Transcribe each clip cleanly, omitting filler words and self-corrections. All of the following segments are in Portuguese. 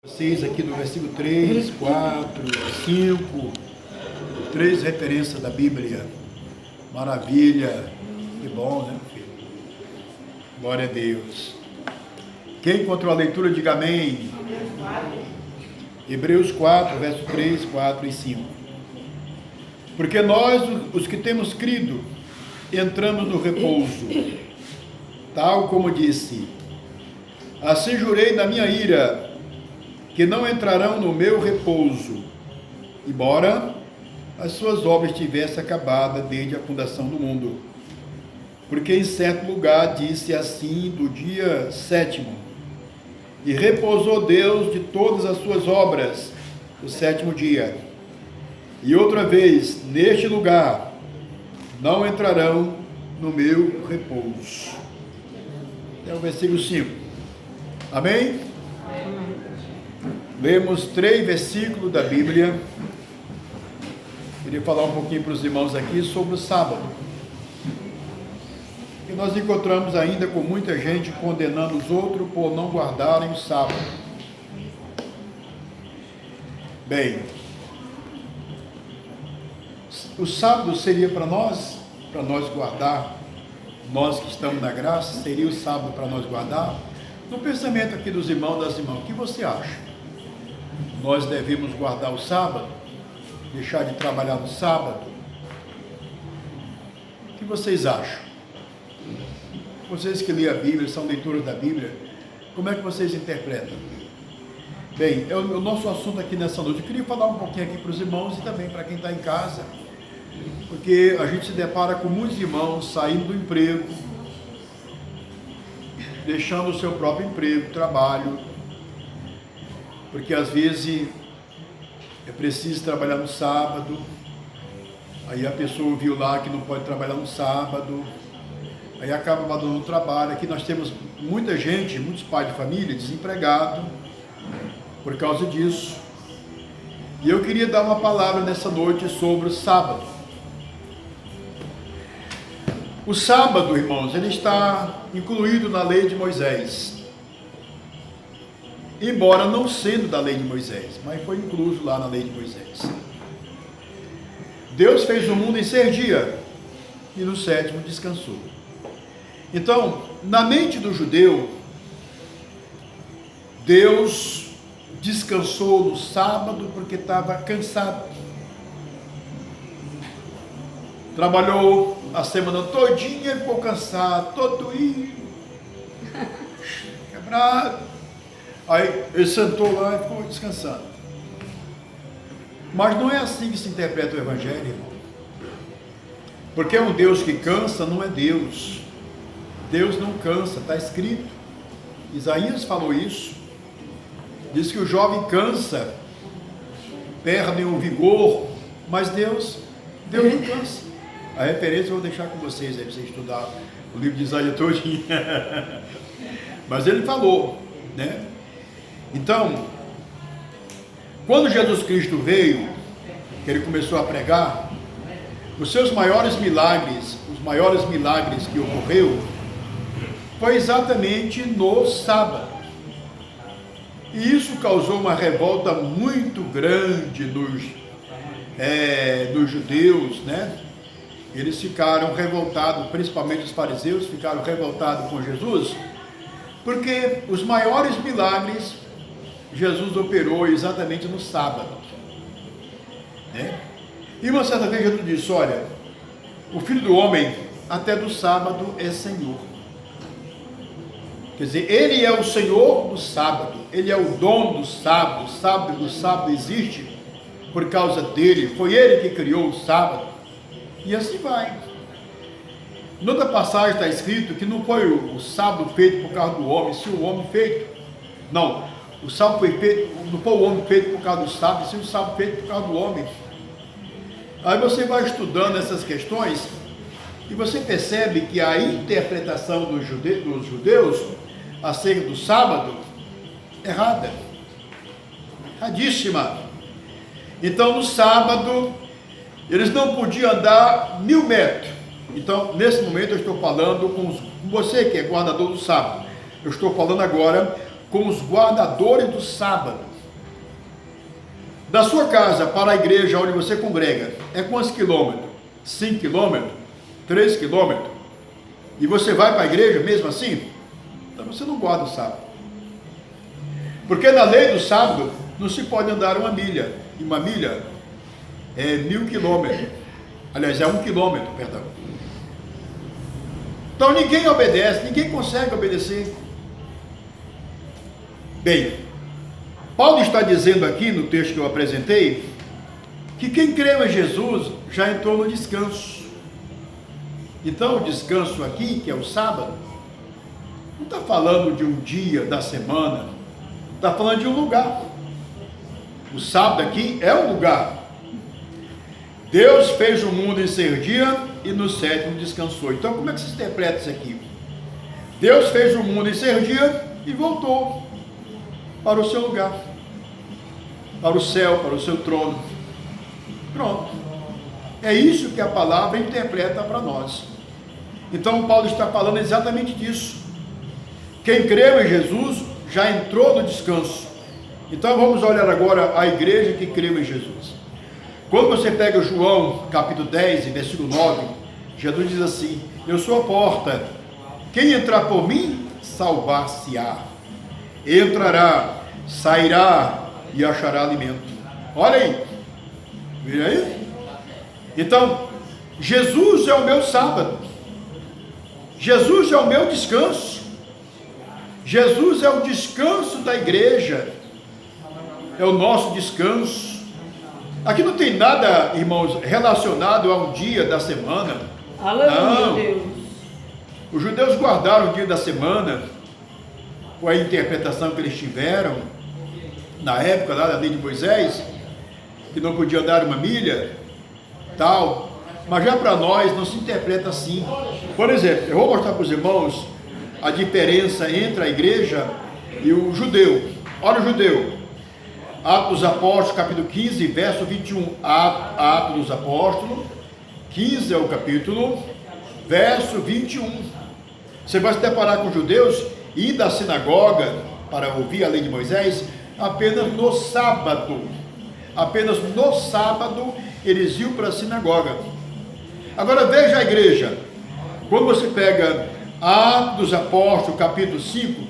Vocês aqui no versículo 3, 4, 5, 3 referências da Bíblia. Maravilha, que bom, né, filho? Glória a Deus. Quem encontrou a leitura, diga amém. Hebreus 4, verso 3, 4 e 5. Porque nós, os que temos crido, entramos no repouso, tal como disse: assim jurei na minha ira, que não entrarão no meu repouso, embora as suas obras tivessem acabado desde a fundação do mundo. Porque em certo lugar disse assim do dia 7º, e repousou Deus de todas as suas obras, o 7º dia. E outra vez, neste lugar, não entrarão no meu repouso. É o versículo 5. Amém? Lemos 3 versículos da Bíblia. Queria falar um pouquinho para os irmãos aqui sobre o sábado. E nós encontramos ainda com muita gente condenando os outros por não guardarem o sábado. Bem, o sábado seria para nós guardar, nós que estamos na graça, seria o sábado para nós guardar. No pensamento aqui dos irmãos e das irmãs, o que você acha? Nós devemos guardar o sábado? Deixar de trabalhar no sábado? O que vocês acham? Vocês que lêem a Bíblia, são leitores da Bíblia, como é que vocês interpretam? Bem, é o nosso assunto aqui nessa noite. Eu queria falar um pouquinho aqui para os irmãos e também para quem está em casa, porque a gente se depara com muitos irmãos saindo do emprego, deixando o seu próprio emprego, trabalho, porque às vezes é preciso trabalhar no sábado, aí a pessoa viu lá que não pode trabalhar no sábado, aí acaba abandonando o trabalho. Aqui nós temos muita gente, muitos pais de família desempregados por causa disso. E eu queria dar uma palavra nessa noite sobre o sábado. O sábado, irmãos, ele está incluído na lei de Moisés, embora não sendo da lei de Moisés, mas foi incluso lá na lei de Moisés. Deus fez o mundo em 6 dias e no 7º descansou. Então, na mente do judeu, Deus descansou no sábado porque estava cansado. Trabalhou a semana todinha e ficou cansado, todo doído, quebrado. Aí ele sentou lá e ficou descansando. Mas não é assim que se interpreta o Evangelho, irmão. Porque um Deus que cansa não é Deus. Deus não cansa, está escrito. Isaías falou isso. Diz que o jovem cansa, perde o vigor, mas Deus não cansa. A referência eu vou deixar com vocês aí, para vocês estudar o livro de Isaías todinho. Mas ele falou, né? Então, quando Jesus Cristo veio, que ele começou a pregar, os seus maiores milagres, os maiores milagres que ocorreu, foi exatamente no sábado. E isso causou uma revolta muito grande nos judeus, né? Eles ficaram revoltados, principalmente os fariseus, ficaram revoltados com Jesus, porque os maiores milagres Jesus operou exatamente no sábado, né? E uma certa vez Jesus disse: olha, o Filho do Homem até do sábado é Senhor. Quer dizer, ele é o Senhor do sábado, ele é o dono do sábado. O sábado existe por causa dele, foi ele que criou o sábado. E assim vai. Noutra passagem está escrito que não foi o sábado feito por causa do homem, se o homem feito. Não, o sábado foi feito, não foi o homem feito por causa do sábado, se o sábado feito por causa do homem. Aí você vai estudando essas questões e você percebe que a interpretação dos judeus acerca do sábado é errada, erradíssima. Então no sábado eles não podiam andar 1000 metros. Então nesse momento eu estou falando com você que é guardador do sábado. Eu estou falando agora com os guardadores do sábado. Da sua casa para a igreja onde você congrega, é quantos quilômetros? 5 quilômetros? 3 quilômetros? E você vai para a igreja mesmo assim? Então você não guarda o sábado. Porque na lei do sábado, não se pode andar uma milha. E uma milha é 1.000 quilômetros. Aliás, é 1 quilômetro, perdão. Então ninguém obedece, ninguém consegue obedecer. Bem, Paulo está dizendo aqui no texto que eu apresentei, que quem creu em Jesus já entrou no descanso. Então o descanso aqui, que é o sábado, não está falando de um dia da semana, está falando de um lugar. O sábado aqui é um lugar. Deus fez o mundo em 6 dias e no 7º descansou. Então como é que se interpreta isso aqui? Deus fez o mundo em 6 dias e voltou para o seu lugar, para o céu, para o seu trono. Pronto. É isso que a palavra interpreta para nós. Então Paulo está falando exatamente disso. Quem creu em Jesus já entrou no descanso. Então vamos olhar agora a igreja que creu em Jesus. Quando você pega João capítulo 10, versículo 9, Jesus diz assim: eu sou a porta, quem entrar por mim, salvar-se-á. Entrará, sairá e achará alimento. Olha aí, vira aí. Então, Jesus é o meu sábado, Jesus é o meu descanso, Jesus é o descanso da igreja, é o nosso descanso. Aqui não tem nada, irmãos, relacionado a um dia da semana. Aleluia, Deus. Os judeus guardaram o dia da semana, com a interpretação que eles tiveram, na época lá da lei de Moisés, que não podia dar uma milha, tal, mas já para nós não se interpreta assim. Por exemplo, eu vou mostrar para os irmãos a diferença entre a igreja e o judeu. Olha o judeu, Atos dos Apóstolos, capítulo 15, verso 21, Atos dos Apóstolos, 15 é o capítulo, verso 21, você vai se deparar com os judeus, ir à sinagoga para ouvir a lei de Moisés, apenas no sábado eles iam para a sinagoga. Agora veja a igreja, quando você pega Atos dos Apóstolos, capítulo 5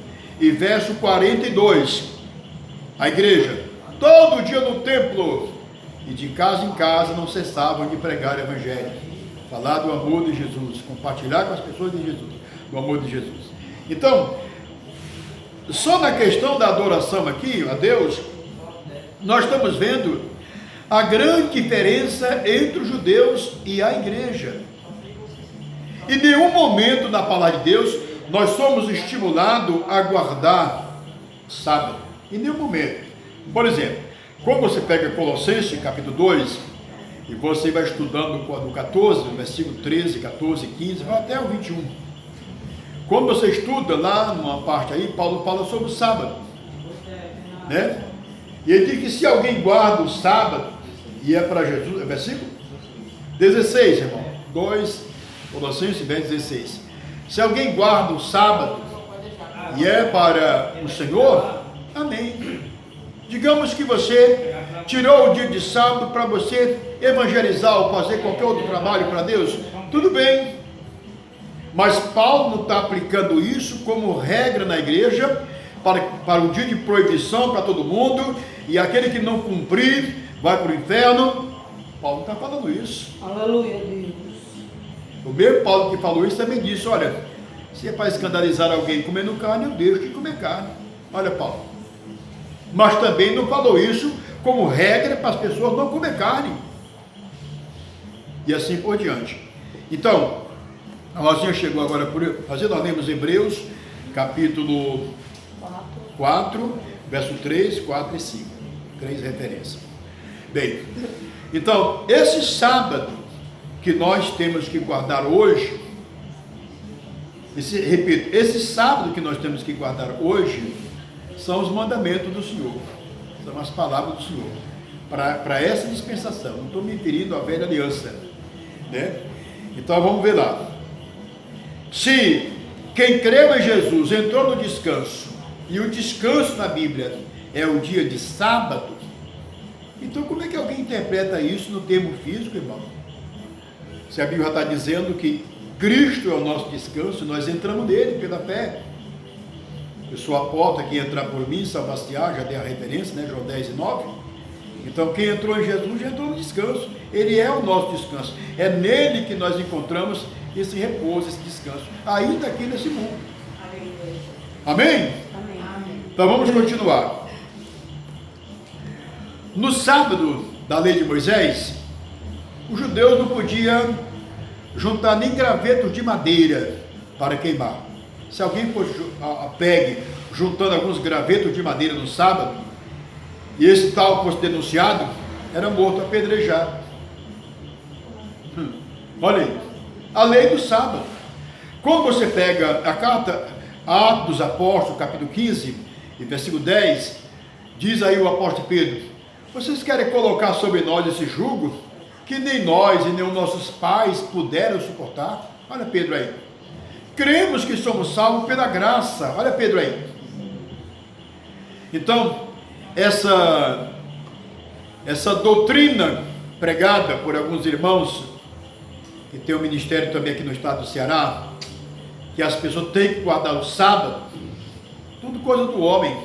e verso 42, a igreja, todo dia no templo, e de casa em casa não cessavam de pregar o evangelho, falar do amor de Jesus, compartilhar com as pessoas de Jesus, do amor de Jesus. Então, só na questão da adoração aqui a Deus, nós estamos vendo a grande diferença entre os judeus e a igreja. Em nenhum momento na palavra de Deus nós somos estimulados a guardar sábado, em nenhum momento. Por exemplo, quando você pega Colossenses capítulo 2 e você vai estudando do 14, versículo 13, 14, 15, vai até o 21. Quando você estuda lá numa parte aí, Paulo fala sobre o sábado, né? E ele diz que se alguém guarda o sábado, e é para Jesus, é versículo 16, irmão, 2, Colossenses 16. Se alguém guarda o sábado, e é para o Senhor, amém. Digamos que você tirou o dia de sábado para você evangelizar ou fazer qualquer outro trabalho para Deus, tudo bem. Mas Paulo não está aplicando isso como regra na igreja, para um dia de proibição para todo mundo, e aquele que não cumprir vai para o inferno. Paulo não está falando isso. Aleluia, Deus. O mesmo Paulo que falou isso também disse: olha, se é para escandalizar alguém comendo carne, eu deixo de comer carne. Olha, Paulo. Mas também não falou isso como regra para as pessoas não comer carne. E assim por diante. Então, a Rosinha chegou agora por fazer, nós lemos Hebreus, capítulo 4, verso 3, 4 e 5. 3 referências. Bem, então, esse sábado que nós temos que guardar hoje, esse sábado que nós temos que guardar hoje, são os mandamentos do Senhor, são as palavras do Senhor, para essa dispensação. Não estou me referindo à velha aliança, né? Então vamos ver lá. Se quem creu em Jesus entrou no descanso, e o descanso na Bíblia é o dia de sábado, Então, como é que alguém interpreta isso no termo físico, irmão? Se a Bíblia já está dizendo que Cristo é o nosso descanso, nós entramos nele pela fé. Eu sou a porta, quem entrar por mim, salvar-se-á, já dei a referência, né? João 10:9. Então, quem entrou em Jesus já entrou no descanso. Ele é o nosso descanso. É nele que nós encontramos esse repouso, esse descanso, ainda aqui nesse mundo. Amém? Amém. Então vamos continuar. No sábado da lei de Moisés, os judeus não podiam juntar nem gravetos de madeira para queimar. Se alguém pegue juntando alguns gravetos de madeira no sábado, e esse tal fosse denunciado, era morto apedrejado. Olha aí, a lei do sábado. Quando você pega a carta Atos dos Apóstolos, capítulo 15, e versículo 10, diz aí o apóstolo Pedro: vocês querem colocar sobre nós esse jugo que nem nós e nem os nossos pais puderam suportar? Olha Pedro aí. Cremos que somos salvos pela graça. Olha Pedro aí. Então, essa doutrina pregada por alguns irmãos que tem um ministério também aqui no estado do Ceará, que as pessoas têm que guardar o sábado, tudo coisa do homem.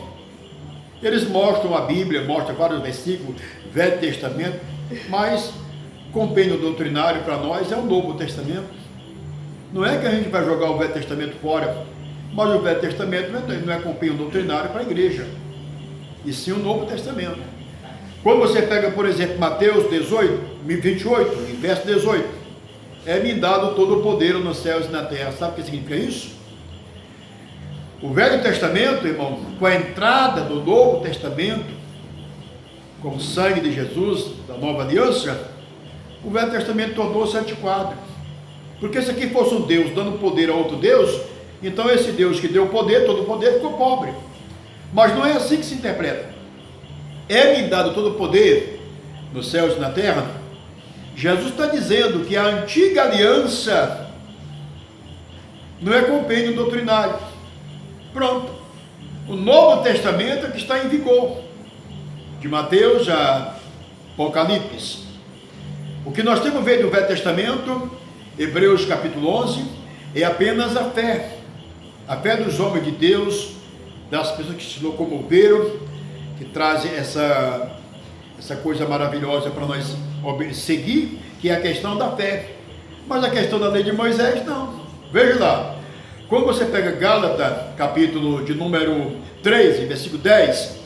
Eles mostram a Bíblia, mostram vários versículos, Velho Testamento, mas compêndio doutrinário para nós é o Novo Testamento. Não é que a gente vai jogar o Velho Testamento fora, mas o Velho Testamento não é compêndio doutrinário para a igreja, e sim o Novo Testamento. Quando você pega, por exemplo, Mateus 28, verso 18, é-me dado todo o poder nos céus e na terra. Sabe o que significa isso? O Velho Testamento, irmão, com a entrada do Novo Testamento, com o sangue de Jesus, da nova aliança, o Velho Testamento tornou-se antiquado. Porque se aqui fosse um Deus dando poder a outro Deus, então esse Deus que deu poder, todo o poder, ficou pobre. Mas não é assim que se interpreta. É-me dado todo o poder nos céus e na terra. Jesus está dizendo que a antiga aliança não é compêndio doutrinário. Pronto. O Novo Testamento é que está em vigor. De Mateus a Apocalipse. O que nós temos ver do Velho Testamento, Hebreus capítulo 11, é apenas a fé. A fé dos homens de Deus, das pessoas que se locomoveram, que trazem essa coisa maravilhosa para nós seguir, que é a questão da fé. Mas a questão da lei de Moisés, não. Veja lá, quando você pega Gálatas, capítulo de número 13, versículo 10,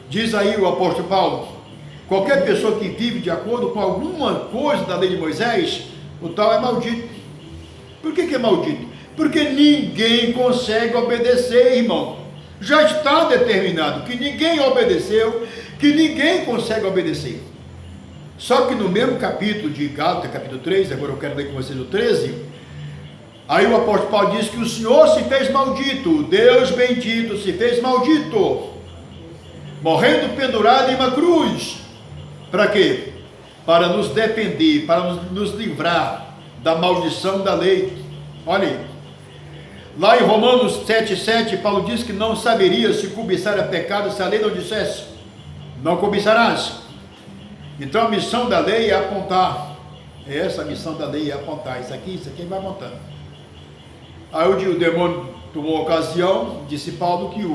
diz aí o apóstolo Paulo: qualquer pessoa que vive de acordo com alguma coisa da lei de Moisés, o tal é maldito. Por que é maldito? Porque ninguém consegue obedecer, irmão. Já está determinado que ninguém obedeceu, que ninguém consegue obedecer. Só que no mesmo capítulo de Gálatas, capítulo 3, agora eu quero ler com vocês o 13, aí o apóstolo Paulo diz que o Senhor se fez maldito, Deus bendito se fez maldito, morrendo pendurado em uma cruz. Para quê? Para nos defender, para nos livrar da maldição da lei. Olha aí. Lá em Romanos 7,7, Paulo diz que não saberia se cobiçar a pecado se a lei não dissesse: não cobiçarás. Então a missão da lei é apontar. Essa missão da lei é apontar. Isso aqui vai apontando. Aí o demônio tomou ocasião, disse Paulo, que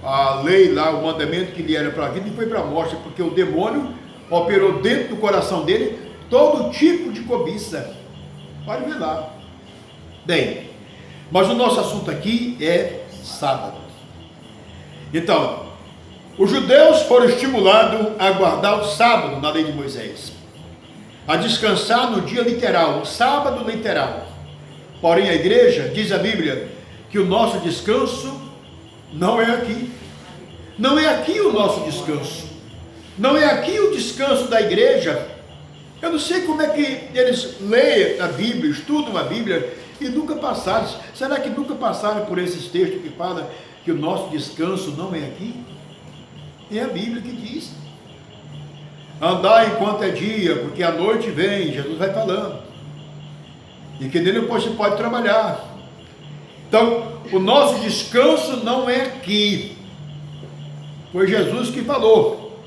a lei lá, o mandamento que lhe era para a vida, e foi para a morte, porque o demônio operou dentro do coração dele todo tipo de cobiça. Pode ver lá. Bem, mas o nosso assunto aqui é sábado. Então, os judeus foram estimulados a guardar o sábado na lei de Moisés, a descansar no dia literal, no sábado literal. Porém, a igreja, diz a Bíblia, que o nosso descanso não é aqui. Não é aqui o nosso descanso. Não é aqui o descanso da igreja. Eu não sei como é que eles leem a Bíblia, estudam a Bíblia e nunca passaram. Será que nunca passaram por esses textos que falam que o nosso descanso não é aqui? É a Bíblia que diz. Andar enquanto é dia, porque a noite vem, Jesus vai falando. E que nele você pode trabalhar. Então, o nosso descanso não é aqui. Foi Jesus que falou.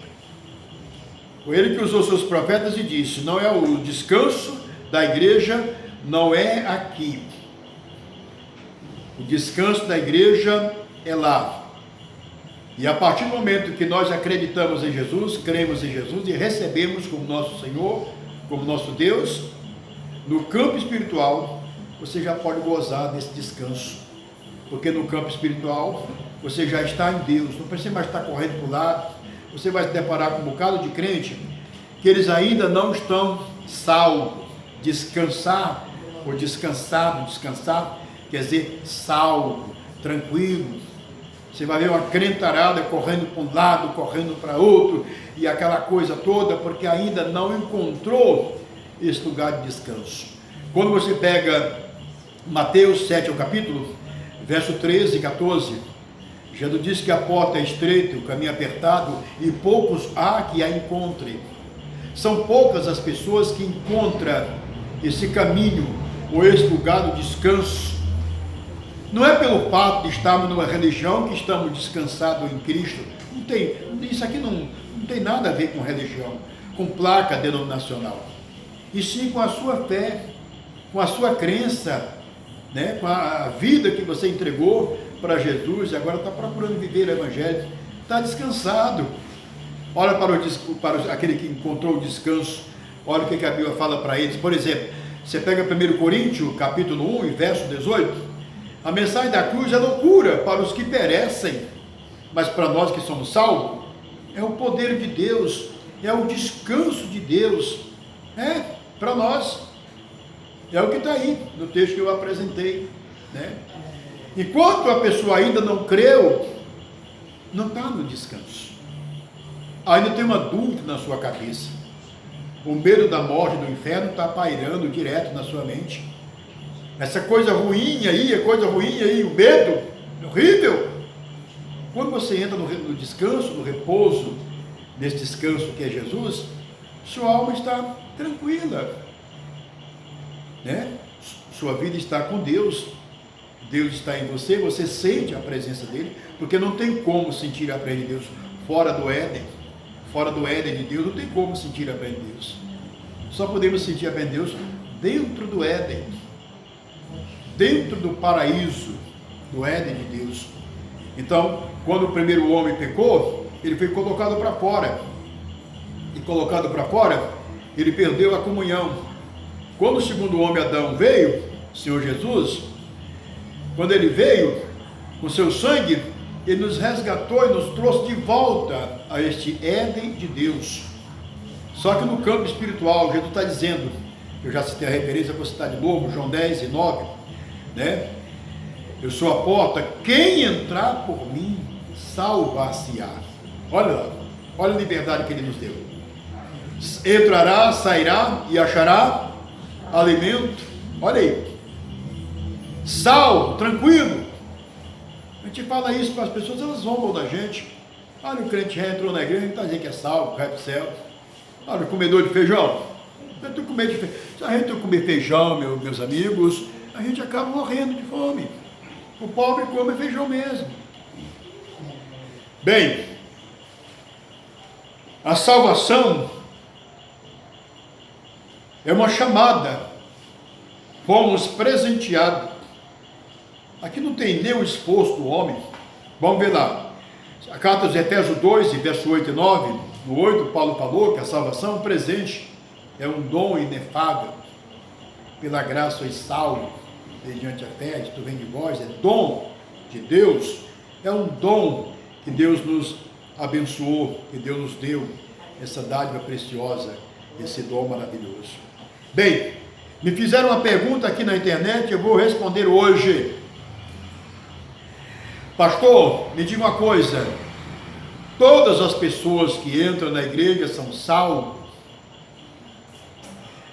Foi ele que usou seus profetas e disse: não é o descanso da igreja, não é aqui. O descanso da igreja é lá. E a partir do momento que nós acreditamos em Jesus, cremos em Jesus e recebemos como nosso Senhor, como nosso Deus, no campo espiritual, você já pode gozar desse descanso. Porque no campo espiritual, você já está em Deus, não precisa mais estar correndo para o lado. Você vai se deparar com um bocado de crente que eles ainda não estão salvos. Descansar, ou descansar, quer dizer salvo, tranquilo. Você vai ver uma crentarada correndo para um lado, correndo para outro, e aquela coisa toda, porque ainda não encontrou esse lugar de descanso. Quando você pega Mateus 7, o capítulo, verso 13 e 14, Jesus diz que a porta é estreita, o caminho é apertado, e poucos há que a encontrem. São poucas as pessoas que encontram esse caminho, ou esse lugar do descanso. Não é pelo fato de estarmos numa religião que estamos descansados em Cristo. Isso aqui não tem nada a ver com religião, com placa denominacional. E sim com a sua fé, com a sua crença, né? Com a vida que você entregou para Jesus e agora está procurando viver o Evangelho. Está descansado. Olha para aquele que encontrou o descanso. Olha o que a Bíblia fala para eles. Por exemplo, você pega 1 Coríntios, capítulo 1, e verso 18. A mensagem da cruz é loucura para os que perecem, mas para nós que somos salvos, é o poder de Deus, é o descanso de Deus, para nós. É o que está aí no texto que eu apresentei, né? Enquanto a pessoa ainda não creu, não está no descanso. Ainda tem uma dúvida na sua cabeça. O medo da morte, do inferno, está pairando direto na sua mente. Essa coisa ruim aí, o medo, é horrível. Quando você entra no descanso, no repouso, nesse descanso que é Jesus, sua alma está tranquila, né? Sua vida está com Deus, Deus está em você, você sente a presença dele, porque não tem como sentir a presença de Deus fora do Éden de Deus, não tem como sentir a presença de Deus. Só podemos sentir a presença de Deus dentro do Éden, dentro do paraíso, do Éden de Deus. Então, quando o primeiro homem pecou, ele foi colocado para fora. E colocado para fora, ele perdeu a comunhão. Quando o segundo homem, Adão, veio, o Senhor Jesus, quando ele veio, com seu sangue, ele nos resgatou e nos trouxe de volta a este Éden de Deus. Só que no campo espiritual, Jesus está dizendo, eu já citei a referência, vou citar de novo, João 10 e 9, né? Eu sou a porta, quem entrar por mim, salvar-se-á. Olha lá, olha a liberdade que ele nos deu. Entrará, sairá e achará alimento. Olha aí, salvo, tranquilo. A gente fala isso para as pessoas, elas zombam da gente. Olha, o crente já entrou na igreja, não está dizendo que é salvo, vai para o céu. Olha, o comedor de feijão. Se a gente comer feijão, meus amigos, a gente acaba morrendo de fome. O pobre come feijão mesmo. Bem, a salvação é uma chamada. Fomos presenteados. Aqui não tem nem o esforço do homem. Vamos ver lá. A carta de Efésios 2, verso 8 e 9. No 8, Paulo falou que a salvação é um presente. É um dom inefável. Pela graça sois salvos, mediante a fé, isto vem de vós, é dom de Deus, é um dom que Deus nos abençoou, que Deus nos deu, essa dádiva preciosa, esse dom maravilhoso. Bem, me fizeram uma pergunta aqui na internet, eu vou responder hoje. Pastor, me diga uma coisa, todas as pessoas que entram na igreja são salvas?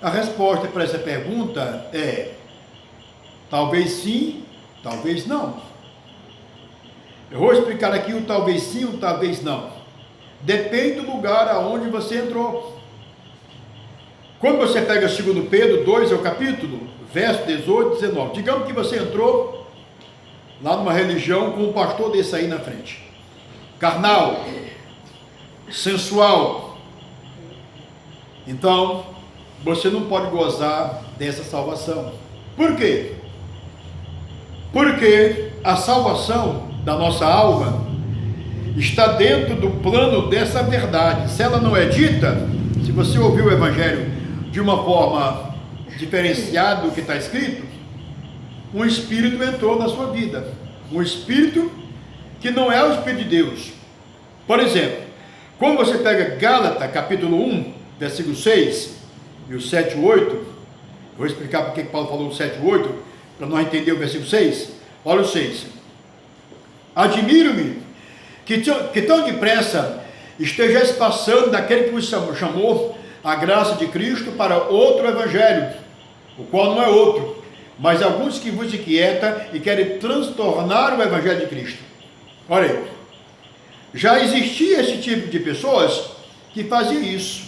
A resposta para essa pergunta é talvez sim, talvez não. Eu vou explicar aqui o talvez sim, o talvez não. Depende do lugar aonde você entrou. Quando você pega 2 Pedro 2, é o capítulo, verso 18 e 19. Digamos que você entrou lá numa religião com um pastor desse aí na frente. Carnal, sensual, Então, você não pode gozar dessa salvação. Por quê? Porque a salvação da nossa alma está dentro do plano dessa verdade. Se ela não é dita, se você ouviu o Evangelho de uma forma diferenciada do que está escrito, um espírito entrou na sua vida. Um espírito que não é o Espírito de Deus. Por exemplo, quando você pega Gálatas, capítulo 1, versículo 6 e o 7 e 8, vou explicar porque Paulo falou o 7 e 8, para nós entender o versículo 6. Olha o 6. Admiro-me que tão depressa esteja passando daquele que vos chamou a graça de Cristo para outro evangelho, o qual não é outro, mas alguns que vos inquieta e querem transtornar o evangelho de Cristo. Olha aí, já existia esse tipo de pessoas que faziam isso.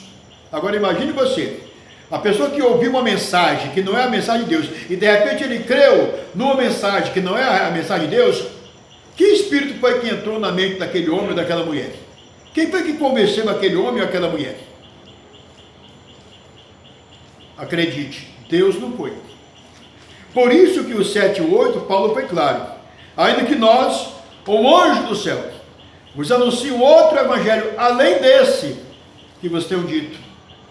Agora imagine você, a pessoa que ouviu uma mensagem que não é a mensagem de Deus, e de repente ele creu numa mensagem que não é a mensagem de Deus. Que espírito foi que entrou na mente daquele homem ou daquela mulher? Quem foi que convenceu aquele homem ou aquela mulher? Acredite, Deus não foi. Por isso que o 7 e 8, Paulo foi claro. Ainda que nós, ou anjo do céu, vos anuncio outro evangelho, além desse que vocês tenham dito,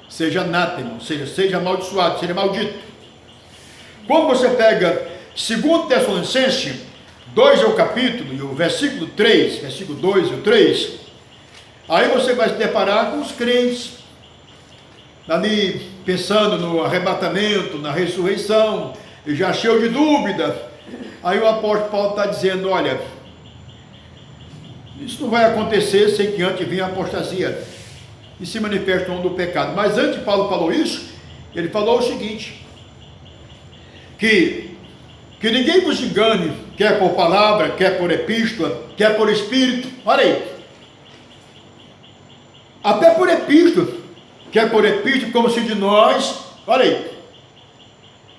seja anátema, ou seja, seja amaldiçoado, seja maldito. Quando você pega 2 Tessalonicenses 2 é o capítulo, e o versículo 3, versículo 2 e o 3, aí você vai se deparar com os crentes, ali pensando no arrebatamento, na ressurreição, e já cheio de dúvida. Aí o apóstolo Paulo está dizendo, olha, isso não vai acontecer sem que antes venha a apostasia e se manifeste o homem do pecado. Mas antes Paulo falou isso, ele falou o seguinte, que ninguém vos engane, quer por palavra, quer por epístola, quer por espírito. Olha aí, até por epístola, quer por epístola, como se de nós, olha aí,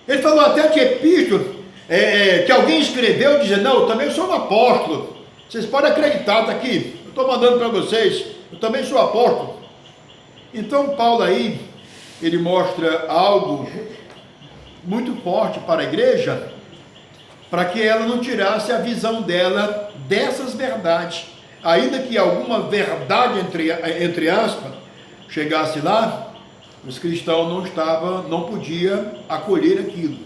ele falou até de epístola, que alguém escreveu, dizendo, não, eu também sou um apóstolo, vocês podem acreditar, está aqui, eu estou mandando para vocês, eu também sou apóstolo. Então Paulo aí, ele mostra algo muito forte para a igreja, para que ela não tirasse a visão dela dessas verdades, ainda que alguma verdade, entre aspas, chegasse lá, os cristãos não podiam acolher aquilo.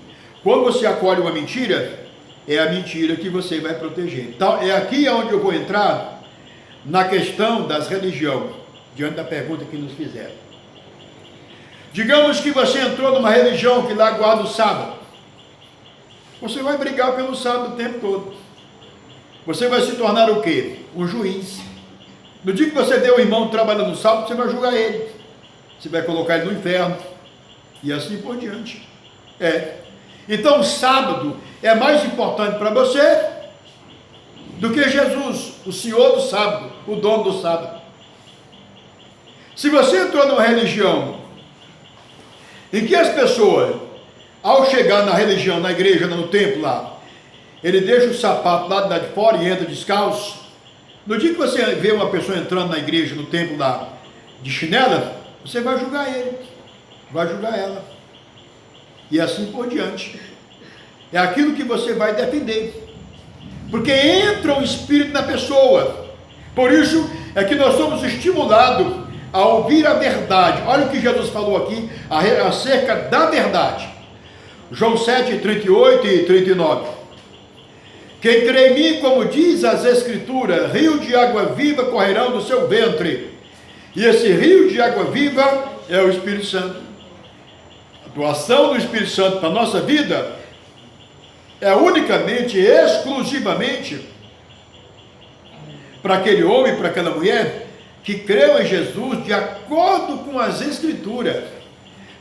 Quando você acolhe uma mentira, é a mentira que você vai proteger. Então, é aqui onde eu vou entrar na questão das religiões, diante da pergunta que nos fizeram. Digamos que você entrou numa religião que lá guarda o sábado. Você vai brigar pelo sábado o tempo todo. Você vai se tornar o quê? Um juiz. No dia que você deu o irmão trabalhando no sábado, você vai julgar ele. Você vai colocar ele no inferno. E assim por diante. Então o sábado é mais importante para você do que Jesus, o Senhor do sábado, o dono do sábado. Se você entrou numa religião em que as pessoas, ao chegar na religião, na igreja, no templo lá, ele deixa o sapato lá de fora e entra descalço. No dia que você vê uma pessoa entrando na igreja, no templo lá, de chinela, você vai julgar ele, vai julgar ela. E assim por diante. É aquilo que você vai defender. Porque entra um espírito na pessoa. Por isso é que nós somos estimulados a ouvir a verdade. Olha o que Jesus falou aqui acerca da verdade. João 7, 38 e 39. Quem crê em mim, como diz as Escrituras, rio de água viva correrão do seu ventre. E esse rio de água viva é o Espírito Santo. A doação do Espírito Santo para a nossa vida é unicamente, exclusivamente para aquele homem, para aquela mulher que creu em Jesus de acordo com as Escrituras.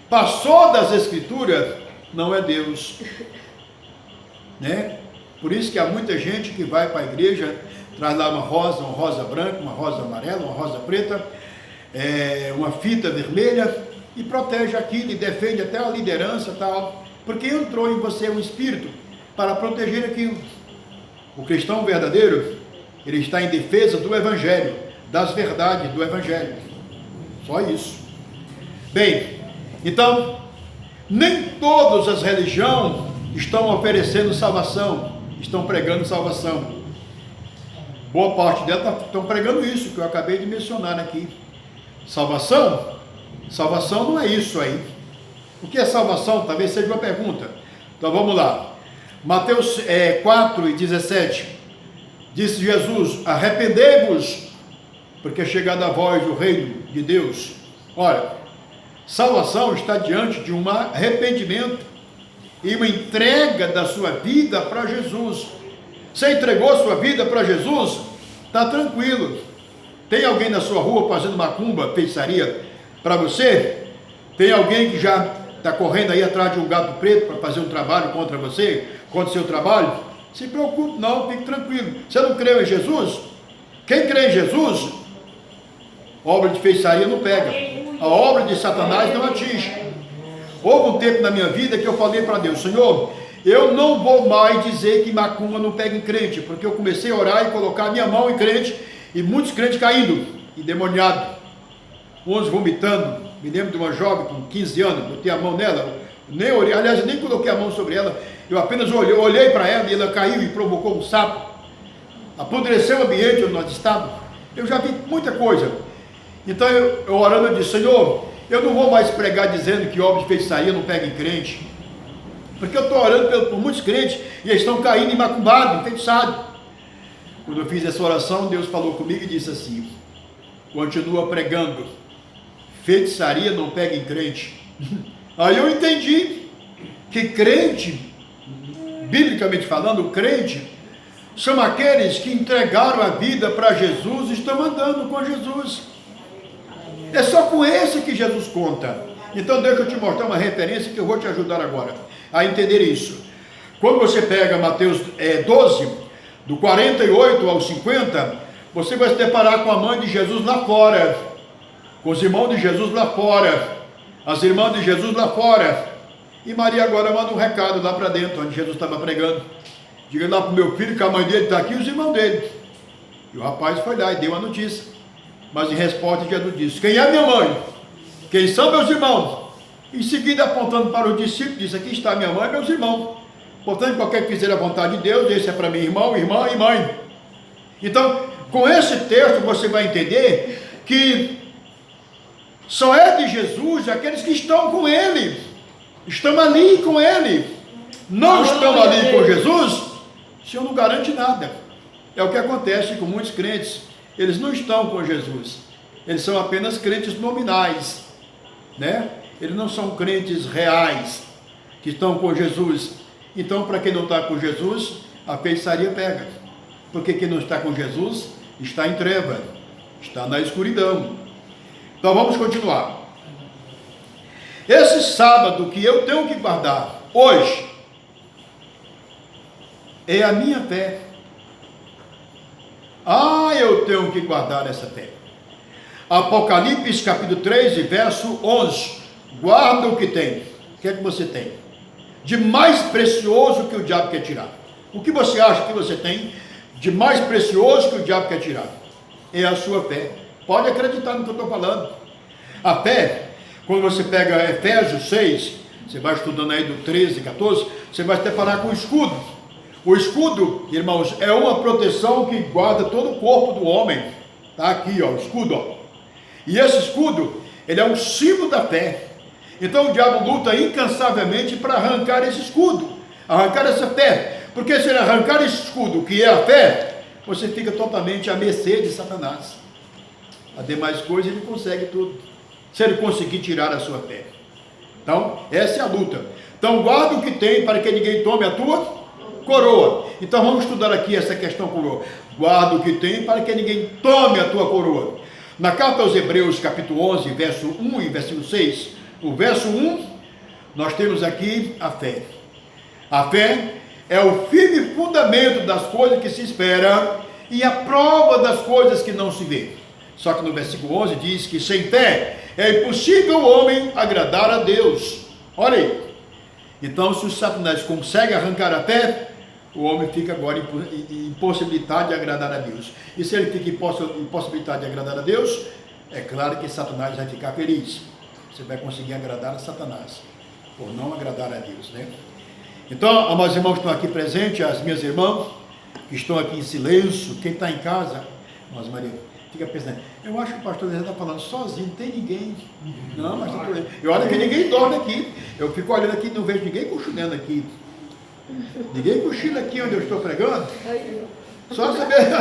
Passou das Escrituras, não é Deus, né? Por isso que há muita gente que vai para a igreja, traz lá uma rosa branca, uma rosa amarela, uma rosa preta, uma fita vermelha, e protege aquilo e defende até a liderança tal, porque entrou em você um espírito para proteger aquilo. O cristão verdadeiro, ele está em defesa do Evangelho, das verdades do Evangelho, só isso. Bem, então, nem todas as religiões estão oferecendo salvação, estão pregando salvação. Boa parte delas estão pregando isso que eu acabei de mencionar aqui. Salvação? Salvação não é isso aí. O que é salvação? Talvez seja uma pergunta. Então vamos lá. Mateus 4:17. Disse Jesus: arrependei-vos, porque é chegado a vós o reino de Deus. Olha, salvação está diante de um arrependimento e uma entrega da sua vida para Jesus. Você entregou a sua vida para Jesus? Está tranquilo. Tem alguém na sua rua fazendo macumba, feitiçaria para você? Tem alguém que já está correndo aí atrás de um gato preto para fazer um trabalho contra você, contra o seu trabalho? Se preocupe não, fique tranquilo. Você não creu em Jesus? Quem crê em Jesus, obra de feitiçaria não pega. A obra de Satanás não atinge. Houve um tempo na minha vida que eu falei para Deus: Senhor, eu não vou mais dizer que macumba não pega em crente, porque eu comecei a orar e colocar a minha mão em crente, e muitos crentes caindo, endemoniados, uns vomitando. Me lembro de uma jovem com 15 anos, botei a mão nela, nem orei, aliás, nem coloquei a mão sobre ela, eu apenas olhei para ela e ela caiu e provocou um sapo, apodreceu o ambiente onde nós estávamos. Eu já vi muita coisa. Então eu orando, eu disse: Senhor, eu não vou mais pregar dizendo que obra de feitiçaria não pega em crente, porque eu estou orando por muitos crentes e eles estão caindo em macumbado, enfeitiçado. Quando eu fiz essa oração, Deus falou comigo e disse assim: continua pregando, feitiçaria não pega em crente. Aí eu entendi que crente, biblicamente falando, crente são aqueles que entregaram a vida para Jesus e estão andando com Jesus. É só com esse que Jesus conta. Então deixa eu te mostrar uma referência que eu vou te ajudar agora a entender isso. Quando você pega Mateus 12, do 48 ao 50, você vai se deparar com a mãe de Jesus lá fora, com os irmãos de Jesus lá fora, as irmãs de Jesus lá fora, e Maria agora manda um recado lá para dentro, onde Jesus estava pregando: diga lá para o meu filho que a mãe dele está aqui e os irmãos dele. E o rapaz foi lá e deu a notícia, mas em resposta Jesus disse: quem é minha mãe? Quem são meus irmãos? Em seguida, apontando para os discípulos, disse: aqui está minha mãe e meus irmãos. Portanto, qualquer que fizer a vontade de Deus, esse é para mim irmão, irmã e mãe. Então, com esse texto você vai entender que só é de Jesus aqueles que estão com Ele, estão ali com Ele. Não estão ali com Jesus, o Senhor não garante nada. É o que acontece com muitos crentes. Eles não estão com Jesus, eles são apenas crentes nominais, né? Eles não são crentes reais que estão com Jesus. Então, para quem não está com Jesus, a feitiçaria pega, porque quem não está com Jesus está em treva, está na escuridão. Então vamos continuar. Esse sábado que eu tenho que guardar hoje é a minha fé. Eu tenho que guardar essa fé. Apocalipse capítulo 3 e verso 11. Guarda o que tem. O que é que você tem de mais precioso que o diabo quer tirar? O que você acha que você tem de mais precioso que o diabo quer tirar? É a sua fé. Pode acreditar no que eu estou falando. A fé, quando você pega Efésios 6, você vai estudando aí do 13, 14, você vai se deparar com o escudo. O escudo, irmãos, é uma proteção que guarda todo o corpo do homem. Está aqui, ó, o escudo, ó. E esse escudo, ele é um símbolo da fé. Então o diabo luta incansavelmente para arrancar esse escudo, arrancar essa fé. Porque se ele arrancar esse escudo, que é a fé, você fica totalmente à mercê de Satanás. A demais coisas ele consegue tudo, se ele conseguir tirar a sua fé. Então, essa é a luta. Então, guarda o que tem para que ninguém tome a tua coroa. Então, vamos estudar aqui essa questão coroa. Guarda o que tem para que ninguém tome a tua coroa. Na carta aos Hebreus, capítulo 11, verso 1 e versículo 6, o verso 1, nós temos aqui a fé. A fé é o firme fundamento das coisas que se espera e a prova das coisas que não se vê. Só que no versículo 11 diz que sem fé é impossível o homem agradar a Deus. Olha aí. Então, se o Satanás consegue arrancar a fé, o homem fica agora impossibilitado de agradar a Deus. E se ele fica impossibilitado de agradar a Deus, é claro que Satanás vai ficar feliz. você vai conseguir agradar a Satanás, por não agradar a Deus, né? Então, amados irmãos que estão aqui presentes, as minhas irmãs, que estão aqui em silêncio, quem está em casa, mas Maria, fica pensando, eu acho que o pastor está falando sozinho, não tem ninguém. Não, mas eu olho que ninguém dorme aqui, eu fico olhando aqui, não vejo ninguém cochilando aqui. Ninguém cochila aqui onde eu estou pregando. Só saber.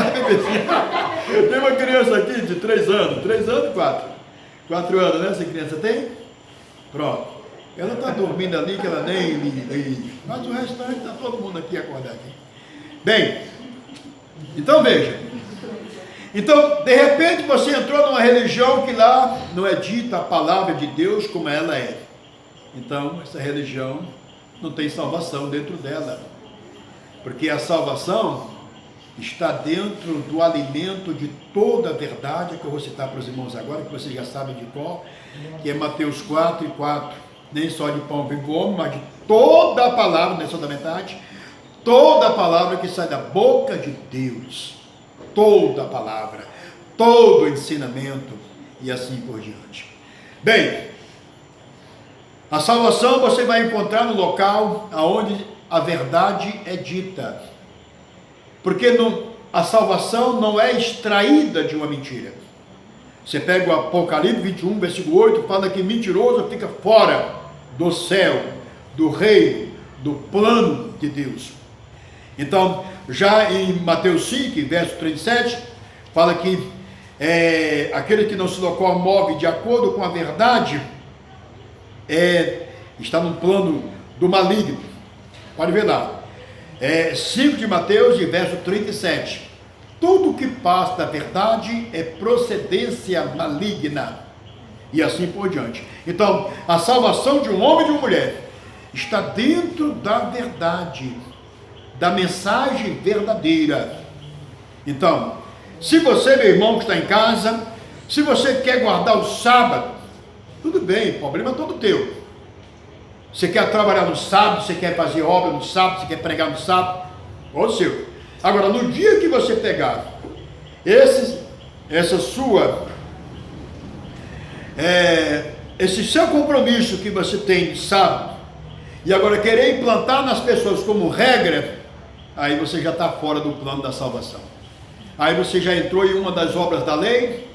Tem uma criança aqui de 3 anos e 4 anos, né? Essa criança tem? Pronto. Ela está dormindo ali, que ela nem mas o restante está todo mundo aqui acordado aqui. Bem, então veja. Então, de repente você entrou numa religião que lá não é dita a palavra de Deus como ela é. Então, essa religião não tem salvação dentro dela. Porque a salvação está dentro do alimento de toda a verdade, que eu vou citar para os irmãos agora, que vocês já sabem de qual, que é Mateus 4:4. Nem só de pão vive o homem, mas de toda a palavra, não é só da metade, toda a palavra que sai da boca de Deus, toda a palavra, todo o ensinamento e assim por diante. Bem, a salvação você vai encontrar no local onde a verdade é dita, porque a salvação não é extraída de uma mentira. Você pega o Apocalipse 21, versículo 8, fala que mentiroso fica fora do céu, do reino, do plano de Deus. Então, já em Mateus 5, verso 37, fala que aquele que não se locomove de acordo com a verdade, está no plano do maligno. Pode ver lá. 5 de Mateus, verso 37. Tudo que passa da verdade é procedência maligna. E assim por diante. Então, a salvação de um homem e de uma mulher está dentro da verdade, da mensagem verdadeira. Então, se você, meu irmão que está em casa, se você quer guardar o sábado, tudo bem, o problema é todo teu. Você quer trabalhar no sábado, você quer fazer obra no sábado, você quer pregar no sábado, o seu. Agora, no dia que você pegar esse seu compromisso que você tem de sábado, e agora querer implantar nas pessoas como regra, aí você já está fora do plano da salvação. Aí você já entrou em uma das obras da lei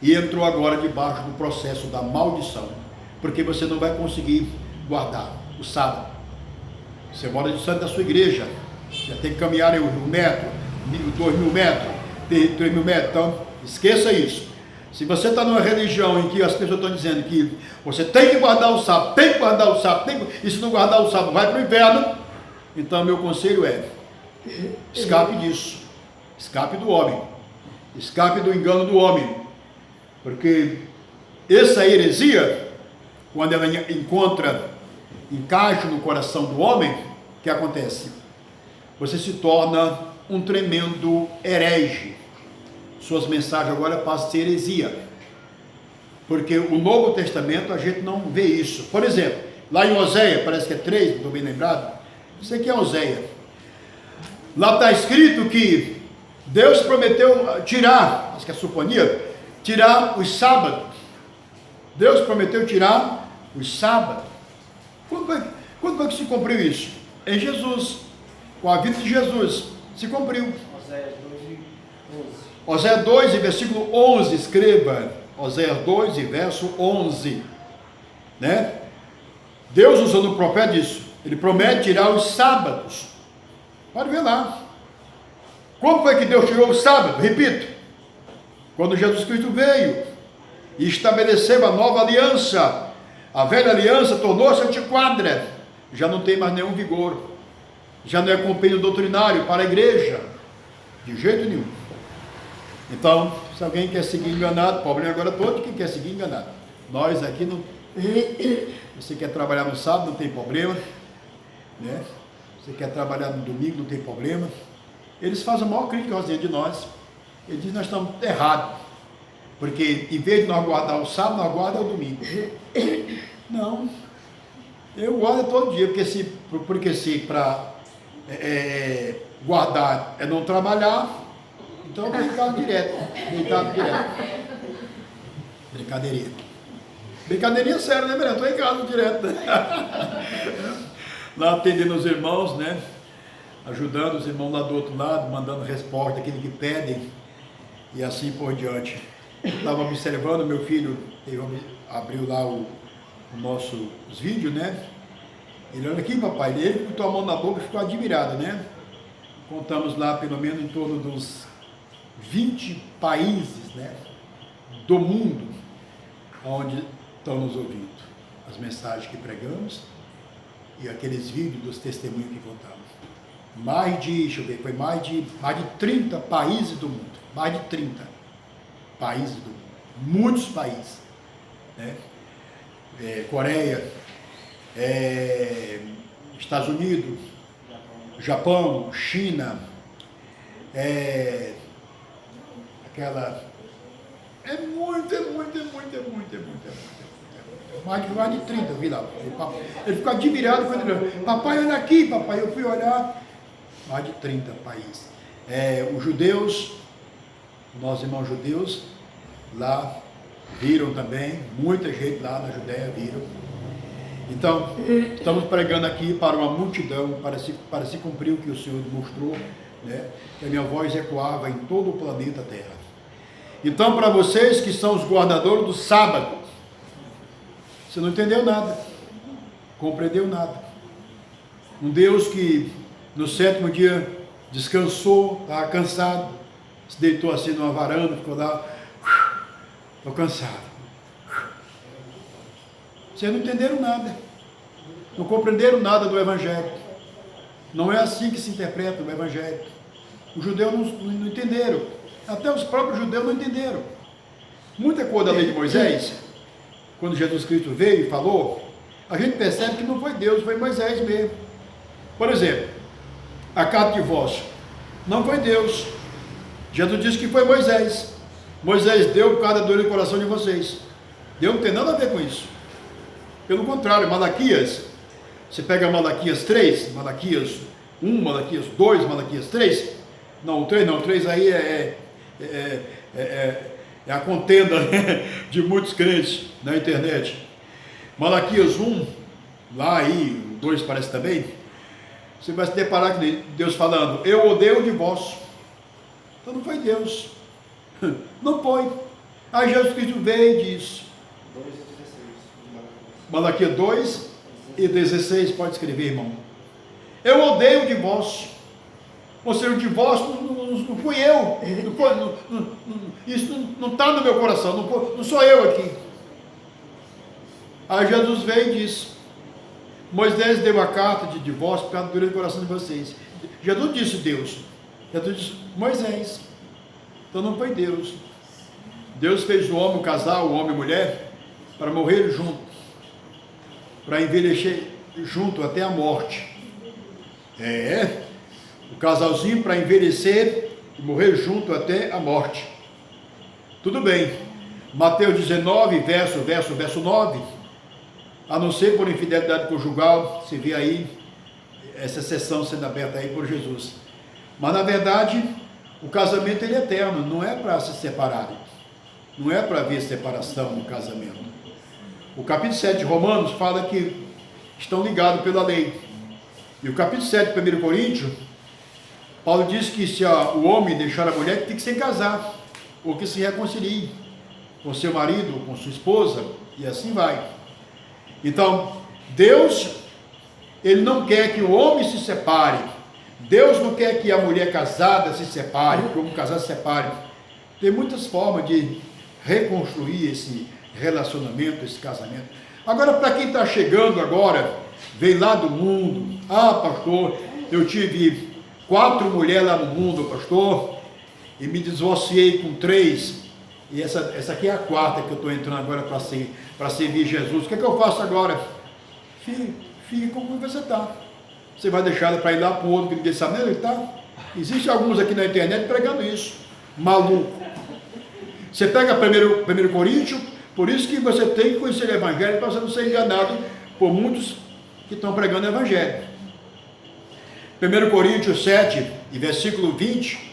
e entrou agora debaixo do processo da maldição, porque você não vai conseguir guardar o sábado. Você mora distante da sua igreja, já tem que caminhar 1.000 metros, 2.000 metros, 3.000 metros, então esqueça isso. Se você está numa religião em que as pessoas estão dizendo que você tem que guardar o sábado, tem que guardar o sábado, e se não guardar o sábado vai para o inferno, então meu conselho é, escape disso, escape do homem, escape do engano do homem, porque essa heresia, quando ela encontra encaixe no coração do homem, o que acontece? Você se torna um tremendo herege. Suas mensagens agora passam a ser heresia. Porque o Novo Testamento a gente não vê isso. Por exemplo, lá em Oséias, parece que é 3, não estou bem lembrado. Isso aqui é Oséias. Lá está escrito que Deus prometeu tirar, acho que é Sofonia, tirar os sábados. Deus prometeu tirar os sábados. Quando foi que se cumpriu isso? Em Jesus. Com a vida de Jesus. Se cumpriu. Oséias 2, versículo 11, escreva. Oséias 2, verso 11. Né? Deus usando o profeta disso. Ele promete tirar os sábados. Pode ver lá. Quando foi que Deus tirou o sábado? Repito. Quando Jesus Cristo veio e estabeleceu a nova aliança. A velha aliança tornou-se antiquada. Já não tem mais nenhum vigor. Já não é companheiro doutrinário para a igreja. De jeito nenhum. Então, se alguém quer seguir enganado, o problema agora todo quem quer seguir enganado. Nós aqui não. Você quer trabalhar no sábado, não tem problema. Né? Você quer trabalhar no domingo, não tem problema. Eles fazem a maior crítica de nós. Eles dizem que nós estamos errados. Porque em vez de nós guardar o sábado, nós guardamos o domingo. Não. Eu guardo todo dia, porque se para guardar é não trabalhar, então eu ficar direto, deitado direto. Brincadeirinha. Brincadeirinha séria, né, Breno? Estou em casa direto. Lá atendendo os irmãos, né? Ajudando os irmãos lá do outro lado, mandando resposta daquilo que pedem e assim por diante. Estava observando, meu filho abriu lá os vídeos, né? Ele olha aqui, papai, ele botou a mão na boca e ficou admirado, né? Contamos lá pelo menos em torno dos 20 países, né, do mundo onde estão nos ouvindo as mensagens que pregamos e aqueles vídeos dos testemunhos que contamos. Deixa eu ver, foi mais de 30 países do mundo, mais de 30 países do mundo, muitos países, né? Coreia, Estados Unidos, Japão, China, mais de 30, eu vi lá. Ele ficou admirado quando ele falou, papai, olha aqui, papai. Eu fui olhar, mais de 30 países. Os judeus, nossos irmãos judeus, lá viram também, muita gente lá na Judéia viram. Então, estamos pregando aqui para uma multidão, para se cumprir o que o Senhor mostrou, né? Que a minha voz ecoava em todo o planeta Terra. Então, para vocês que são os guardadores do sábado, você não entendeu nada, compreendeu nada. Um Deus que no 7º dia descansou, estava cansado, se deitou assim numa varanda, ficou lá, estou cansado. Vocês não entenderam nada, não compreenderam nada do Evangelho. Não é assim que se interpreta o Evangelho. Os judeus não entenderam, até os próprios judeus não entenderam. Muita coisa da lei de Moisés, quando Jesus Cristo veio e falou, a gente percebe que não foi Deus, foi Moisés mesmo. Por exemplo, a carta de divórcio, não foi Deus. Jesus disse que foi Moisés. Moisés deu por causa da dor no coração de vocês. Deus não tem nada a ver com isso. Pelo contrário, Malaquias, você pega Malaquias 3, Malaquias 1, Malaquias 2, Malaquias 3, não, o 3 não, o 3 aí é a contenda de muitos crentes na internet. Malaquias 1, lá aí, o 2 parece também, você vai se deparar com Deus falando, eu odeio o divórcio. Então não foi Deus, não foi. Aí Jesus Cristo veio e disse, Malaquias 2 e 16, pode escrever, irmão. Eu odeio o divórcio. Ou seja, o divórcio não fui eu. Isso não está no meu coração, não sou eu aqui. Aí Jesus veio e disse, Moisés deu a carta de divórcio por causa da dureza do coração de vocês. Jesus disse Deus. Jesus disse Moisés. Então não foi Deus. Deus fez o homem, o casal, o homem e a mulher, para morrer junto, para envelhecer junto até a morte. O casalzinho para envelhecer e morrer junto até a morte. Tudo bem. Mateus 19, verso 9, a não ser por infidelidade conjugal, se vê aí essa sessão sendo aberta aí por Jesus. Mas na verdade, o casamento ele é eterno, não é para se separarem. Não é para haver separação no casamento. O capítulo 7 de Romanos fala que estão ligados pela lei. E o capítulo 7 de 1 Coríntios, Paulo diz que se o homem deixar a mulher, tem que se casar, ou que se reconcilie com seu marido, ou com sua esposa, e assim vai. Então, Deus, Ele não quer que o homem se separe. Deus não quer que a mulher casada se separe, que o homem casado se separe. Tem muitas formas de reconstruir esse relacionamento, esse casamento. Agora, para quem está chegando agora, vem lá do mundo, pastor, eu tive 4 mulheres lá no mundo, pastor, e me divorciei com 3, e essa aqui é a 4ª que eu estou entrando agora para servir Jesus. O que é que eu faço agora? Fique como você está. Você vai deixar ela para ir lá para o outro que ninguém sabe onde ele está? Existem alguns aqui na internet pregando isso, maluco. Você pega 1 Coríntios, por isso que você tem que conhecer o Evangelho para você não ser enganado por muitos que estão pregando o Evangelho. 1 Coríntios 7, e versículo 20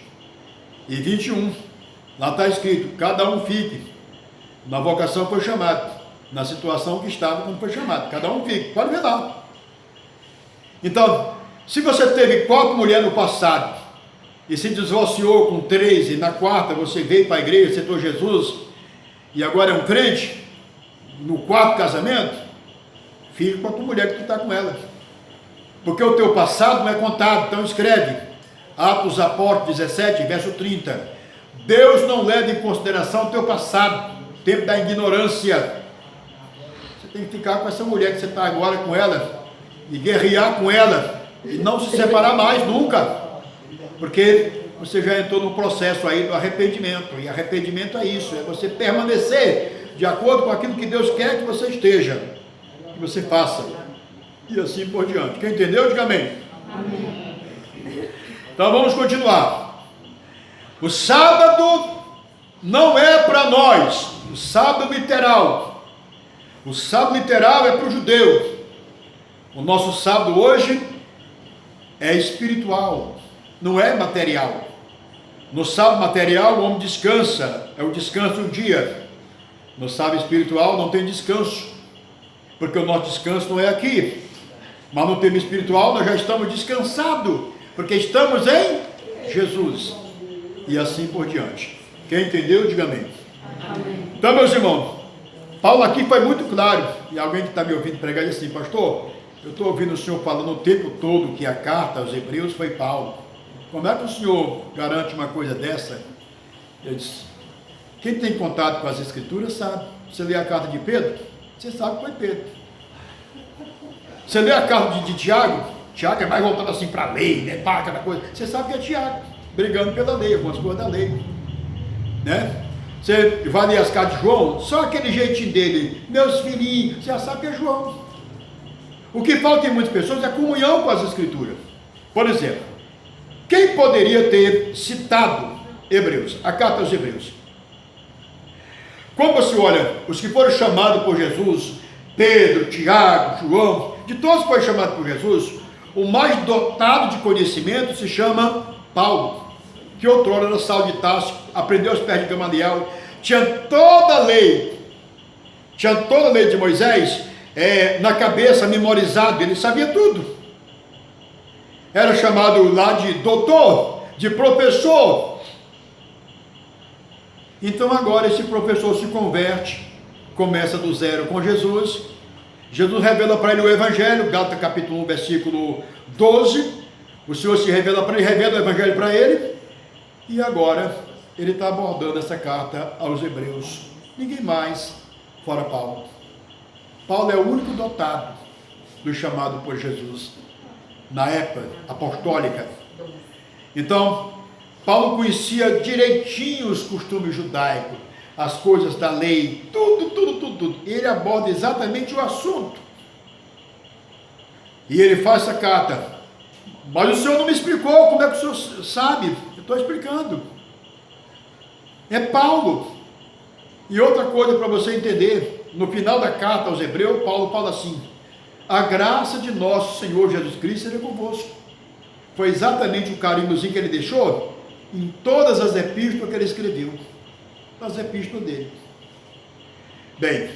e 21, lá está escrito, cada um fique na vocação foi chamado. na situação que estava quando foi chamado. Cada um fica, pode ver lá. Então, se você teve 4 mulheres no passado e se divorciou com 3 e na 4ª você veio para a igreja, aceitou Jesus e agora é um crente, no 4º casamento, fique com a tua mulher que tu está com ela. Porque o teu passado não é contado, então escreve. Atos dos Apóstolos 17, verso 30. Deus não leva em consideração o teu passado, tempo da ignorância. Você tem que ficar com essa mulher que você está agora com ela, e guerrear com ela, e não se separar mais nunca, porque você já entrou no processo aí do arrependimento, e arrependimento é isso, é você permanecer de acordo com aquilo que Deus quer que você esteja, que você faça, e assim por diante. Quem entendeu, diga amém. Amém. Então vamos continuar. O sábado não é para nós, o sábado literal. O sábado literal é para o judeu. O nosso sábado hoje é espiritual, não é material. No sábado material o homem descansa, é o descanso do dia. No sábado espiritual não tem descanso, porque o nosso descanso não é aqui. Mas no tempo espiritual nós já estamos descansados, porque estamos em Jesus. E assim por diante. Quem entendeu, diga amém. Amém. Então, meus irmãos, Paulo aqui foi muito claro. E alguém que está me ouvindo pregar diz assim: pastor, eu estou ouvindo o senhor falando o tempo todo que a carta aos Hebreus foi Paulo. Como é que o senhor garante uma coisa dessa? Eu disse: quem tem contato com as escrituras sabe. Você lê a carta de Pedro, você sabe que foi Pedro. Você lê a carta de Tiago, Tiago é mais voltado assim para a lei, né? Para aquela coisa. Você sabe que é Tiago, brigando pela lei, algumas coisas da lei, né? Você vai ler as cartas de João, só aquele jeitinho dele, meus filhinhos, você já sabe que é João. O que falta em muitas pessoas é comunhão com as escrituras. Por exemplo, quem poderia ter citado Hebreus, a carta aos Hebreus? Quando você olha, os que foram chamados por Jesus, Pedro, Tiago, João, de todos que foram chamados por Jesus, o mais dotado de conhecimento se chama Paulo, que outrora era Saulo de Tarso, aprendeu aos pés de Gamaliel, tinha toda a lei de Moisés na cabeça, memorizado, ele sabia tudo. Era chamado lá de doutor, de professor. Então agora esse professor se converte, começa do zero com Jesus. Jesus revela para ele o Evangelho, Gálatas capítulo 1, versículo 12. O Senhor se revela para ele, revela o Evangelho para ele. E agora ele está abordando essa carta aos Hebreus. Ninguém mais fora Paulo. Paulo é o único dotado do chamado por Jesus na época apostólica. Então, Paulo conhecia direitinho os costumes judaicos, as coisas da lei, tudo. Ele aborda exatamente o assunto. E ele faz essa carta. Mas o senhor não me explicou como é que o senhor sabe. Eu estou explicando. É Paulo. E outra coisa para você entender, no final da carta aos Hebreus, Paulo fala assim: a graça de nosso Senhor Jesus Cristo seja convosco. Foi exatamente o carimbozinho que ele deixou em todas as epístolas que ele escreveu, as epístolas dele. Bem,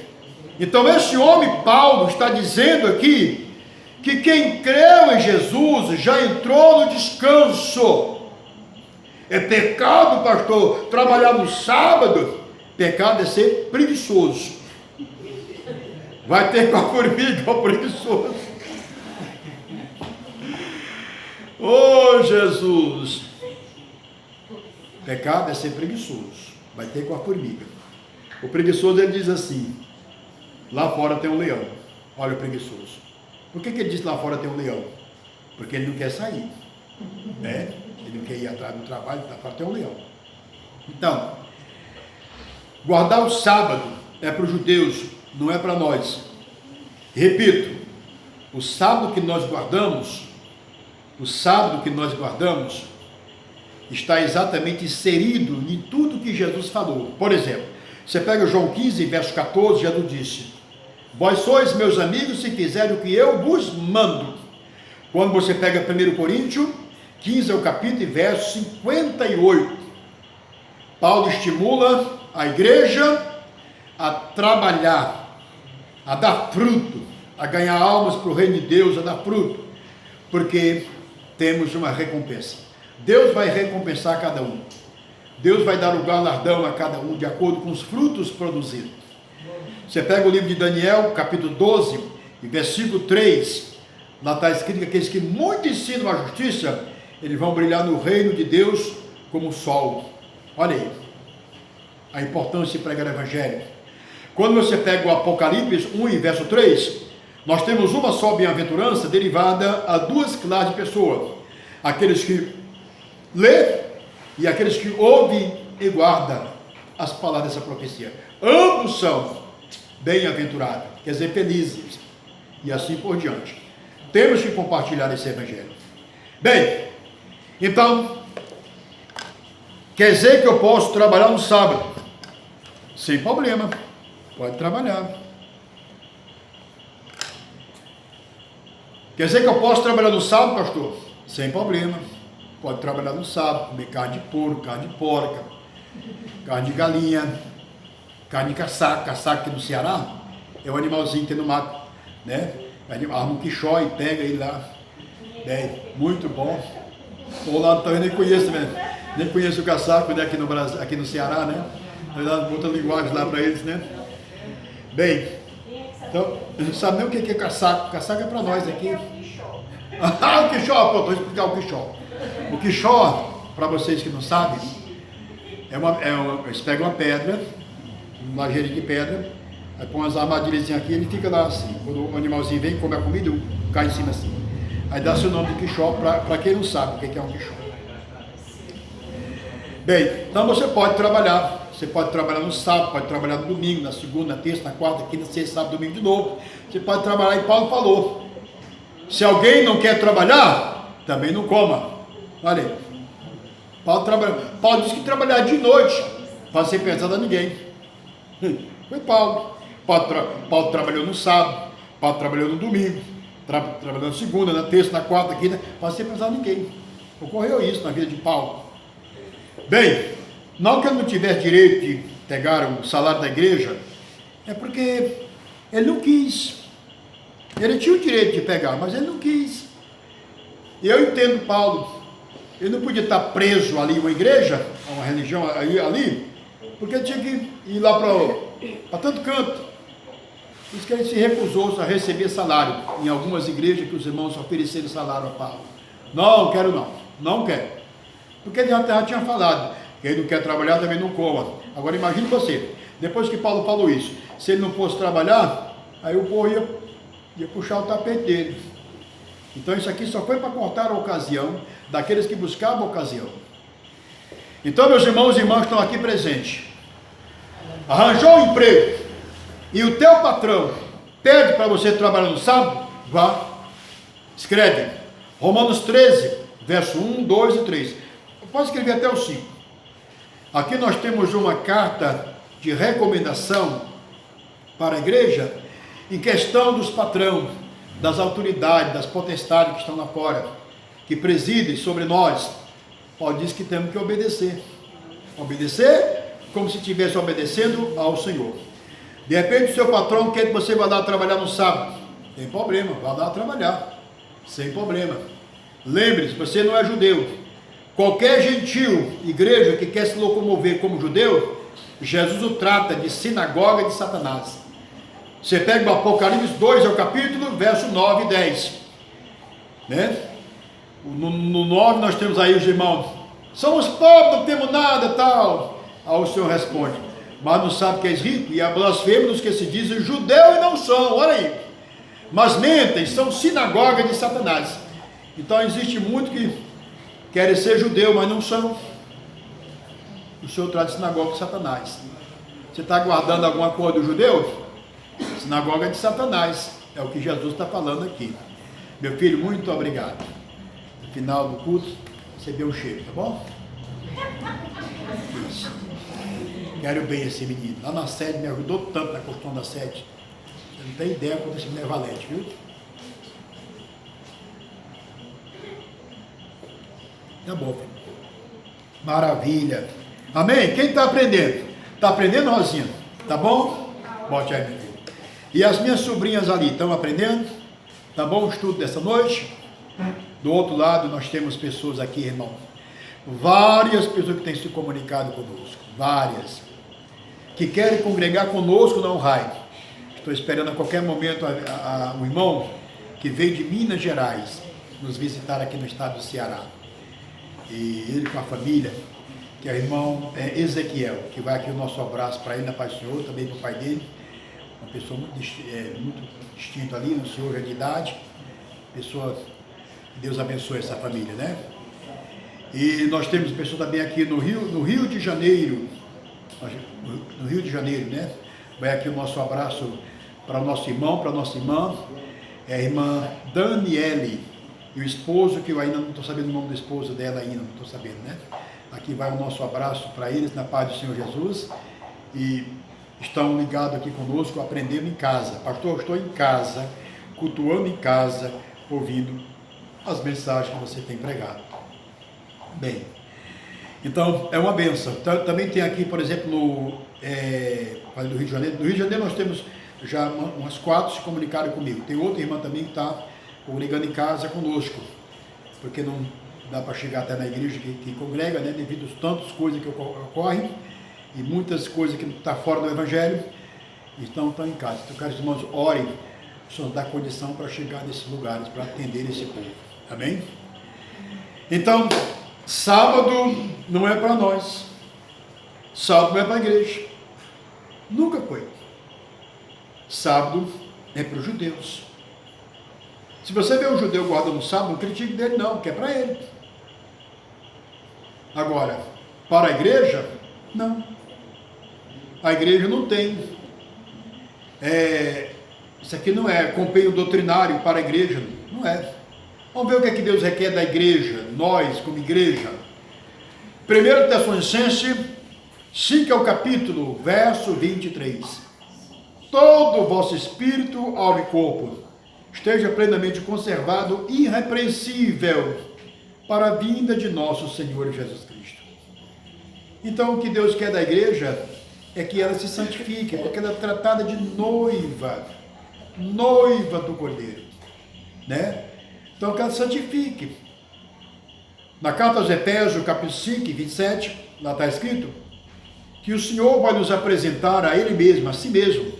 então esse homem Paulo está dizendo aqui que quem creu em Jesus já entrou no descanso. É pecado, pastor, trabalhar no sábado? Pecado é ser preguiçoso. Vai ter com a formiga o preguiçoso. Oh, Jesus! Pecado é ser preguiçoso. Vai ter com a formiga. O preguiçoso, ele diz assim: lá fora tem um leão. Olha o preguiçoso. Por que ele diz lá fora tem um leão? Porque ele não quer sair, né? Ele não quer ir atrás do trabalho, lá fora tem um leão. Então, guardar o sábado é para os judeus, não é para nós. Repito, o sábado que nós guardamos, está exatamente inserido em tudo que Jesus falou. Por exemplo, você pega João 15, verso 14, Jesus disse: vós sois meus amigos se fizerem o que eu vos mando. Quando você pega 1 Coríntios 15, é o capítulo, verso 58, Paulo estimula a igreja a trabalhar a dar fruto, a ganhar almas para o reino de Deus, a dar fruto, porque temos uma recompensa. Deus vai recompensar cada um. Deus vai dar o galardão a cada um de acordo com os frutos produzidos. Você pega o livro de Daniel, capítulo 12, e versículo 3, lá está escrito que aqueles que muito ensinam a justiça, eles vão brilhar no reino de Deus como o sol. Olha aí, a importância de pregar o evangelho. Quando você pega o Apocalipse 1 e verso 3, nós temos uma só bem-aventurança derivada a duas classes de pessoas: aqueles que lê e aqueles que ouvem e guardam as palavras dessa profecia. Ambos são bem-aventurados, quer dizer, felizes, e assim por diante. Temos que compartilhar esse evangelho. Bem, então, quer dizer que eu posso trabalhar no sábado? Sem problema, pode trabalhar. Quer dizer que eu posso trabalhar no sábado, pastor? Sem problema. Pode trabalhar no sábado, comer carne de porco, carne de porca, carne de galinha, carne de caçaca. Caçaca aqui no Ceará é um animalzinho que tem no mato, né? Arma um quixó e pega ele lá. Bem, muito bom. Ou lá também nem conheço, né? Nem conheço o caçaco, né? Aqui no Brasil, aqui no Ceará, né? Outra linguagem lá para eles, né? Bem, então, a gente sabe nem o que é caçaco. Caçaco é para nós aqui. Ah, o quixó, pô, vou explicar o quixó. O quixó, para vocês que não sabem, eles pegam uma pedra, um lajeiro de pedra, aí põe umas armadilhas aqui, ele fica lá assim. Quando o animalzinho vem, come a comida, cai em cima assim. Aí dá-se o nome de quixó, para quem não sabe o que é um quixó. Bem, então você pode trabalhar no sábado, pode trabalhar no domingo, na segunda, na terça, na quarta, quinta, sexta, sábado, domingo de novo. Você pode trabalhar, e Paulo falou, se alguém não quer trabalhar, também não coma. Olha aí, Paulo disse que trabalhar de noite, para ser pesado a ninguém. Foi Paulo. Paulo trabalhou no sábado, Paulo trabalhou no domingo, trabalhou na segunda, na terça, na quarta, quinta, para ser pesado a ninguém. Ocorreu isso na vida de Paulo. Bem, não que ele não tivesse direito de pegar o salário da igreja, é porque ele não quis. Ele tinha o direito de pegar, mas ele não quis. E eu entendo Paulo. Ele não podia estar preso ali uma igreja, uma religião ali, porque ele tinha que ir lá para tanto canto. Por isso que ele se recusou a receber salário em algumas igrejas que os irmãos ofereceram salário a Paulo. Não, quero não quero. Porque ele já tinha falado, quem não quer trabalhar também não coma. Agora imagine você, depois que Paulo falou isso, se ele não fosse trabalhar, aí o povo ia puxar o tapete dele. Então isso aqui só foi para cortar a ocasião daqueles que buscavam a ocasião. Então, meus irmãos e irmãs que estão aqui presentes, arranjou um emprego e o teu patrão pede para você trabalhar no sábado, vá, escreve Romanos 13, verso 1, 2 e 3. Pode escrever até o 5. Aqui nós temos uma carta de recomendação para a igreja em questão dos patrões, das autoridades, das potestades que estão lá fora, que presidem sobre nós. Paulo diz que temos que obedecer. Obedecer como se estivesse obedecendo ao Senhor. De repente o seu patrão quer que você vá lá trabalhar no sábado. Tem problema, vá lá trabalhar. Sem problema. Lembre-se, você não é judeu. Qualquer gentil, igreja que quer se locomover como judeu, Jesus o trata de sinagoga de Satanás. Você pega o Apocalipse 2, é o capítulo, verso 9 e 10. Né? No 9 nós temos aí os irmãos, somos pobres, não temos nada, tal. Aí o Senhor responde, mas não sabe que és rico, e a blasfêmia dos que se dizem judeu e não são, olha aí. Mas mentem, são sinagoga de Satanás. Então existe muito que querem ser judeu, mas não são. O Senhor traz sinagoga de Satanás. Você está guardando alguma coisa do judeu? Sinagoga de Satanás, é o que Jesus está falando aqui. Meu filho, muito obrigado. No final do culto, você deu um cheiro, tá bom? Isso. Quero bem esse menino. Lá na sede me ajudou tanto na construção da sede. Você não tem ideia quanto esse menino é valente, viu? Tá bom, filho. Maravilha. Amém? Quem está aprendendo? Está aprendendo, Rosinha? Tá bom? Bote aí, meu filho. E as minhas sobrinhas ali estão aprendendo? Tá bom o estudo dessa noite? Do outro lado nós temos pessoas aqui, irmão. Várias pessoas que têm se comunicado conosco. Várias. Que querem congregar conosco na Unrai. Estou esperando a qualquer momento o irmão que veio de Minas Gerais nos visitar aqui no estado do Ceará. E ele com a família, que é o irmão Ezequiel, que vai aqui o nosso abraço para ele, na paz do Senhor, também para o pai dele. Uma pessoa muito distinta ali, um senhor já de idade. Pessoa, Deus abençoe essa família, né? E nós temos pessoas também aqui no Rio de Janeiro. No Rio de Janeiro, né? Vai aqui o nosso abraço para o nosso irmão, para a nossa irmã, é a irmã Daniele, e o esposo, que eu ainda não estou sabendo o nome do esposo dela ainda, não estou sabendo, né? Aqui vai o nosso abraço para eles, na paz do Senhor Jesus, e estão ligados aqui conosco, aprendendo em casa. Pastor, eu estou em casa, cultuando em casa, ouvindo as mensagens que você tem pregado. Bem, então é uma bênção. Também tem aqui, por exemplo, no Rio de Janeiro. No Rio de Janeiro nós temos já umas 4 se comunicaram comigo. Tem outra irmã também que está comunicando em casa conosco, porque não dá para chegar até na igreja que congrega, né, devido a tantas coisas que ocorrem e muitas coisas que estão fora do Evangelho, então estão em casa. Então, caros irmãos, orem, o Senhor dá condição para chegar nesses lugares, para atender esse povo. Amém? Então, sábado não é para nós, sábado não é para a igreja, nunca foi. Sábado é para os judeus. Se você vê um judeu guardando o sábado, não critique dele não, que é para ele. Agora, para a igreja, não. A igreja não tem. Isso aqui não é companheiro doutrinário para a igreja, não é. Vamos ver o que é que Deus requer da igreja, nós como igreja. 1 Tessalonicenses 5 é o capítulo, verso 23. Todo o vosso espírito, alma e corpo esteja plenamente conservado, irrepreensível, para a vinda de nosso Senhor Jesus Cristo. Então, o que Deus quer da igreja é que ela se santifique, porque ela é tratada de noiva do Cordeiro, né? Então, que ela se santifique. Na carta aos Efésios, capítulo 5, 27, lá está escrito que o Senhor vai nos apresentar a Ele mesmo, a si mesmo,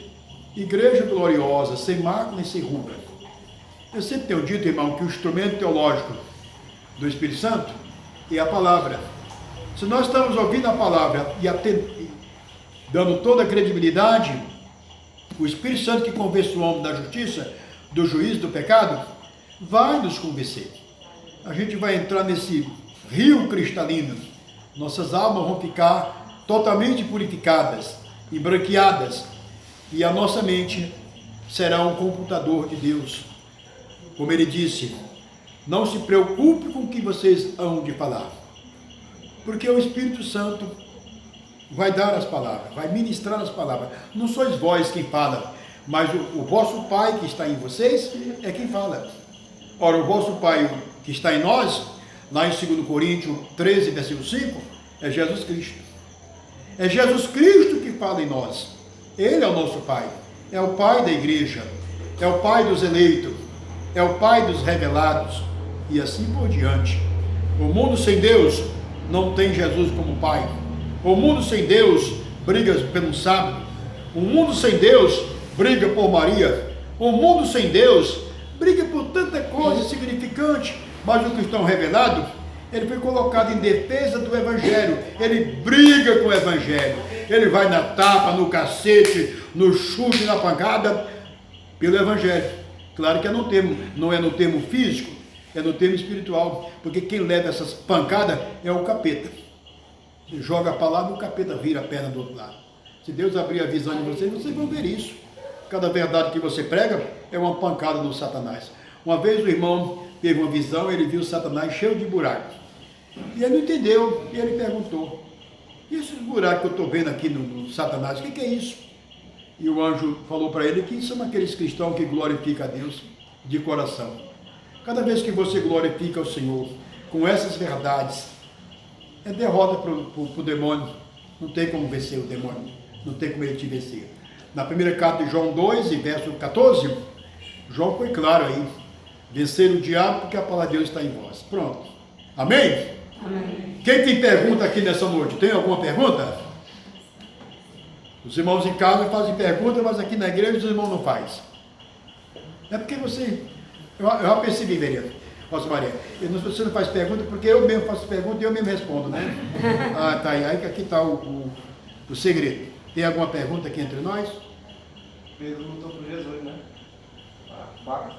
igreja gloriosa, sem mácula e sem ruga. Eu sempre tenho dito, irmão, que o instrumento teológico do Espírito Santo é a palavra. Se nós estamos ouvindo a palavra e dando toda a credibilidade, o Espírito Santo que convence o homem da justiça, do juízo, do pecado, vai nos convencer. A gente vai entrar nesse rio cristalino, nossas almas vão ficar totalmente purificadas e branqueadas, e a nossa mente será um computador de Deus. Como ele disse, não se preocupe com o que vocês hão de falar, porque o Espírito Santo vai dar as palavras, vai ministrar as palavras. Não sois vós quem fala, mas o vosso Pai que está em vocês é quem fala. Ora, o vosso Pai que está em nós, lá em 2 Coríntios 13, versículo 5, é Jesus Cristo. É Jesus Cristo que fala em nós. Ele é o nosso Pai, é o Pai da igreja, é o Pai dos eleitos, é o Pai dos revelados, e assim por diante. O mundo sem Deus não tem Jesus como Pai. O mundo sem Deus briga pelo sábado. O mundo sem Deus briga por Maria. O mundo sem Deus briga por tanta coisa insignificante, mas o cristão revelado, ele foi colocado em defesa do Evangelho, ele briga com o Evangelho, ele vai na tapa, no cacete, no chute, na pancada, pelo Evangelho. Claro que não é no termo físico, é no termo espiritual, porque quem leva essas pancadas é o capeta. Você joga a palavra e o capeta vira a perna do outro lado. Se Deus abrir a visão de vocês, vocês vão ver isso. Cada verdade que você prega é uma pancada no Satanás. Uma vez o irmão teve uma visão, ele viu Satanás cheio de buracos. E ele não entendeu, e ele perguntou, e esses buracos que eu estou vendo aqui no Satanás, o que é isso? E o anjo falou para ele que são aqueles cristãos que glorificam a Deus de coração. Cada vez que você glorifica o Senhor com essas verdades, é derrota para o demônio. Não tem como vencer o demônio, não tem como ele te vencer. Na primeira carta de João 2, e verso 14, João foi claro aí. Vencer o diabo porque a palavra de Deus está em vós. Pronto. Amém? Amém. Quem tem pergunta aqui nessa noite? Tem alguma pergunta? Os irmãos em casa fazem pergunta, mas aqui na igreja os irmãos não fazem. É porque você... Eu já percebi, vereador. Nossa Maria, você não faz pergunta porque eu mesmo faço pergunta e eu mesmo respondo, né? Ah, tá aí. Aí aqui está o segredo. Tem alguma pergunta aqui entre nós? Pedro lutou por Jesus, né? A faca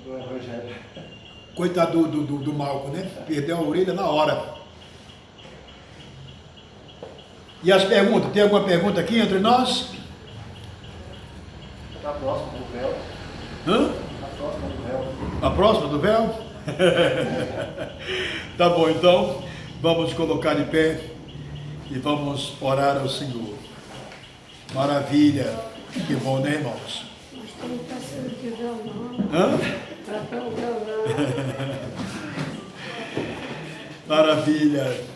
do Evangelho. Coitado do Malco, né? Perdeu a orelha na hora. E as perguntas? Tem alguma pergunta aqui entre nós? Está próximo do véu. Hã? Está próximo do véu. A próxima do véu? Tá bom, então vamos colocar de pé e vamos orar ao Senhor. Maravilha, que bom, né, irmãos? Nós estamos passando de violão. Hã? Para o violão. Maravilha.